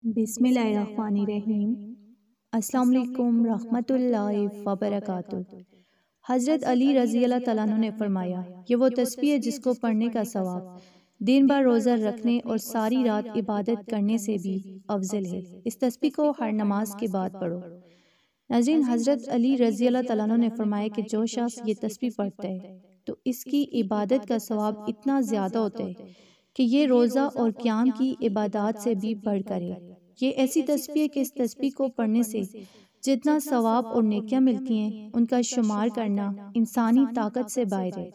بسم اللہ الرحمن الرحیم۔ السلام علیکم رحمۃ اللہ وبرکاتہ۔ حضرت علی رضی اللہ تعالیٰ عنہ نے فرمایا، یہ وہ تسبیح ہے جس کو پڑھنے کا ثواب دن بھر روزہ رکھنے اور ساری رات عبادت کرنے سے بھی افضل ہے۔ اس تسبیح کو ہر نماز کے بعد پڑھو۔ ناظرین، حضرت علی رضی اللہ تعالیٰ عنہ نے فرمایا کہ جو شخص یہ تسبیح پڑھتا ہے تو اس کی عبادت کا ثواب اتنا زیادہ ہوتا ہے کہ یہ روزہ اور قیام کی عبادات سے بھی بڑھ کر ہے۔ یہ ایسی تسبیح ہے کہ اس تسبیح کو پڑھنے سے جتنا ثواب اور نیکیاں ملتی ہیں ان کا شمار کرنا انسانی طاقت سے باہر ہے،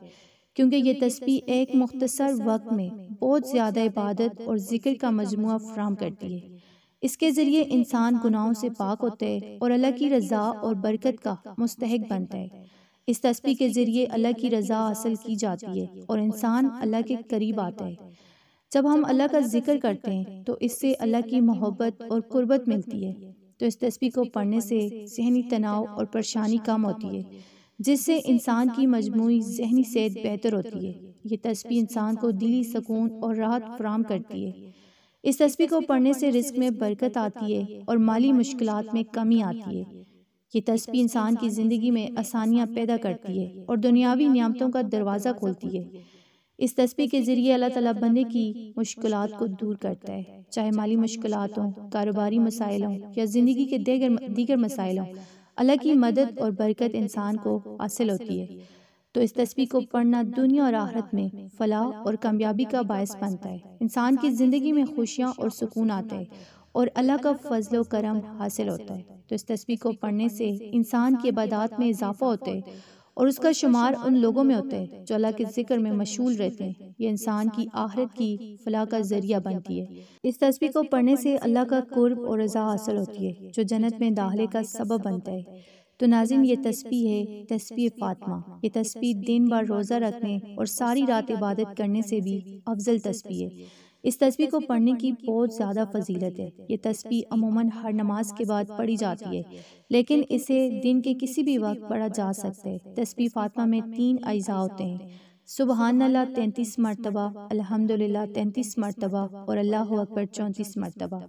کیونکہ یہ تسبیح ایک مختصر وقت میں بہت زیادہ عبادت اور ذکر کا مجموعہ فراہم کرتی ہے۔ اس کے ذریعے انسان گناہوں سے پاک ہوتا ہے اور اللہ کی رضا اور برکت کا مستحق بنتا ہے۔ اس تسبیح کے ذریعے اللہ کی رضا حاصل کی جاتی ہے اور انسان اللہ کے قریب آتا ہے۔ جب ہم اللہ کا ذکر کرتے ہیں تو اس سے اللہ کی محبت اور قربت ملتی ہے۔ تو اس تسبیح کو پڑھنے سے ذہنی تناؤ اور پریشانی کم ہوتی ہے، جس سے انسان کی مجموعی ذہنی صحت بہتر ہوتی ہے۔ یہ تسبیح انسان کو دلی سکون اور راحت فراہم کرتی ہے۔ اس تسبیح کو پڑھنے سے رزق میں برکت آتی ہے اور مالی مشکلات میں کمی آتی ہے۔ یہ تسبیح انسان کی زندگی میں آسانیاں پیدا کرتی ہے اور دنیاوی نعمتوں کا دروازہ کھولتی ہے۔ اس تسبیح کے ذریعے اللہ تعالیٰ بندے کی مشکلات کو دور کرتا ہے، چاہے مالی مشکلات ہوں، کاروباری مسائل ہوں یا زندگی کے دیگر مسائل ہوں۔ اللہ کی مدد اور برکت انسان کو حاصل ہوتی ہے۔ تو اس تسبیح کو پڑھنا دنیا اور آخرت میں فلاح اور کامیابی کا باعث بنتا ہے۔ انسان کی زندگی میں خوشیاں اور سکون آتا ہے اور اللہ کا فضل و کرم حاصل ہوتا ہے۔ تو اس تسبیح کو پڑھنے سے انسان کی عبادات میں اضافہ ہوتا ہے اور اس کا شمار ان لوگوں میں ہوتا ہے جو اللہ کے ذکر میں مشغول رہتے ہیں۔ یہ انسان کی آخرت کی فلاح کا ذریعہ بنتی ہے۔ اس تسبیح کو پڑھنے سے اللہ کا قرب اور رضا حاصل ہوتی ہے جو جنت میں داخلے کا سبب بنتا ہے۔ تو ناظرین، یہ تسبیح ہے تسبیح فاطمہ۔ یہ تسبیح دن بھر روزہ رکھنے اور ساری رات عبادت کرنے سے بھی افضل تسبیح ہے۔ اس تسبیح کو پڑھنے کی بہت زیادہ فضیلت ہے۔ یہ تسبیح عموماً ہر نماز کے بعد پڑھی جاتی ہے، لیکن اسے دن کے کسی بھی وقت پڑھا جا سکتا ہے۔ تسبیح فاطمہ میں 3 اجزاء ہوتے ہیں: سبحان اللہ 33 مرتبہ، الحمدللہ 33 مرتبہ اور اللہ اکبر 34 مرتبہ۔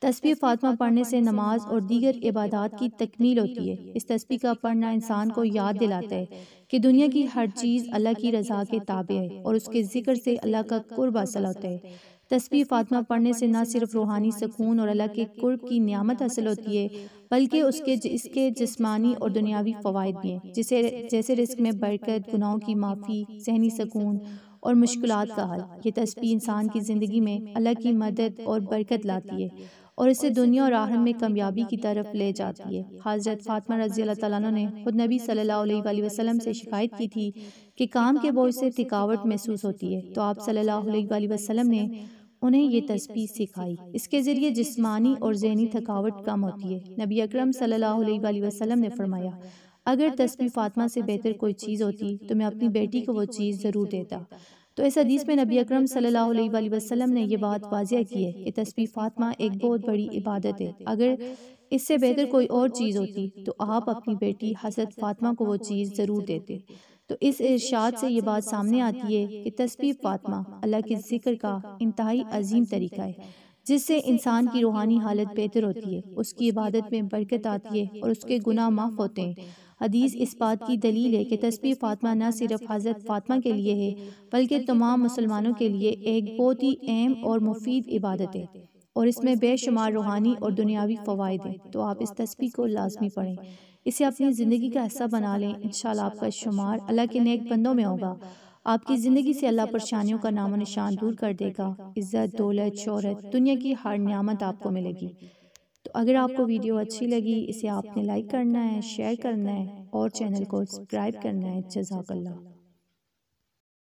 تسبیح فاطمہ پڑھنے سے نماز اور دیگر عبادات کی تکمیل ہوتی ہے۔ اس تسبیح کا پڑھنا انسان کو یاد دلاتا ہے کہ دنیا کی ہر چیز اللہ کی رضا کے تابع ہے اور اس کے ذکر سے اللہ کا قرب حاصل ہوتا ہے۔ تسبیح فاطمہ پڑھنے سے نہ صرف روحانی سکون اور اللہ کے قرب کی نعمت حاصل ہوتی ہے، بلکہ اس کے جسمانی اور دنیاوی فوائد بھی ہیں، جیسے رزق میں برکت، گناہوں کی معافی، ذہنی سکون اور مشکلات کا حل۔ یہ تسبیح انسان کی زندگی میں اللہ کی مدد اور برکت لاتی ہے اور اسے دنیا اور آخرت میں کامیابی کی طرف لے جاتی ہے۔ حضرت فاطمہ رضی اللہ تعالیٰ عنہ نے خود نبی صلی اللہ علیہ وآلہ وسلم سے شکایت کی تھی کہ کام کے بوجھ سے تھکاوٹ محسوس ہوتی ہے، تو آپ صلی اللہ علیہ وآلہ وسلم نے انہیں یہ تسبیح سکھائی۔ اس کے ذریعے جسمانی اور ذہنی تھکاوٹ کم ہوتی ہے۔ نبی اکرم صلی اللہ علیہ وآلہ وسلم نے فرمایا، اگر تسبیح فاطمہ سے بہتر کوئی چیز ہوتی تو میں اپنی بیٹی کو وہ چیز ضرور دیتا۔ تو اس حدیث میں نبی اکرم صلی اللہ علیہ وآلہ وسلم نے یہ بات واضح کی ہے کہ تسبیح فاطمہ ایک بہت بڑی عبادت ہے۔ اگر اس سے بہتر کوئی اور چیز ہوتی تو آپ اپنی بیٹی حضرت فاطمہ کو وہ چیز ضرور دیتے۔ تو اس ارشاد سے یہ بات سامنے آتی ہے کہ تسبیح فاطمہ اللہ کے ذکر کا انتہائی عظیم طریقہ ہے، جس سے انسان کی روحانی حالت بہتر ہوتی ہے، اس کی عبادت میں برکت آتی ہے اور اس کے گناہ معاف ہوتے ہیں۔ حدیث اس بات کی دلیل ہے کہ تسبیح فاطمہ نہ صرف حضرت فاطمہ کے لیے ہے بلکہ تمام مسلمانوں کے لیے ایک بہت ہی اہم اور مفید عبادت ہے اور اس میں بے شمار روحانی اور دنیاوی فوائد ہیں۔ تو آپ اس تسبیح کو لازمی پڑھیں، اسے اپنی زندگی کا حصہ بنا لیں۔ انشاءاللہ آپ کا شمار اللہ کے نیک بندوں میں ہوگا۔ آپ کی زندگی سے اللہ پریشانیوں کا نام و نشان دور کر دے گا۔ عزت، دولت، شہرت، دنیا کی ہر نعمت آپ کو ملے گی۔ تو اگر آپ کو ویڈیو اچھی لگی، اسے آپ نے لائک کرنا ہے، شیئر کرنا ہے اور چینل کو سبسکرائب کرنا ہے۔ جزاک اللہ۔